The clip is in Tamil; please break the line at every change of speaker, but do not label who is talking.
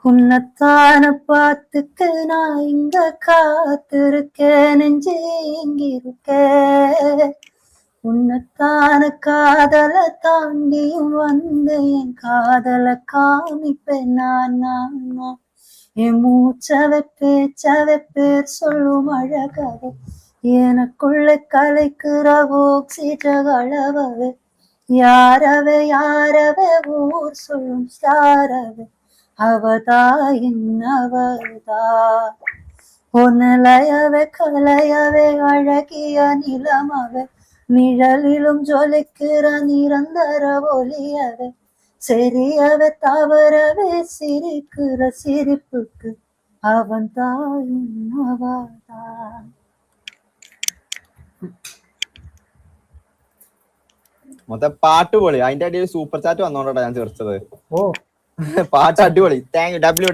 உன்னத்தான பாத்துக்க நான் இங்க காத்திருக்கேன் நெஞ்சு இங்கிருக்க உன்னத்தான காதல தாண்டியும் வந்து என் காதல காமிப்பேன் நான் என் மூச்சவை பேச்சவை பேர் சொல்லும் அழகவே எனக்குள்ள கலைக்கிற ஓக்சிஜகளவவே யாரவே ஊர் சொல்லும் ஸ்டாரவே அவதாயின் அவதா ஒன்னலையவே கலையவே அழகிய நிலமவே நிழலிலும் ஜொலிக்கிற நிரந்தர ஒளியவே சரியவே தவறவே சிரிக்கிற சிரிப்புக்கு அவன் தாயின் அவதா.
മൊത്തം പാട്ട് പൊളി. അതിന്റെ അടിയിൽ സൂപ്പർ ചാറ്റ് വന്നോണ്ടാ ഞാൻ ചേർച്ചത്. പാട്ട് അടിപൊളി. Thank you.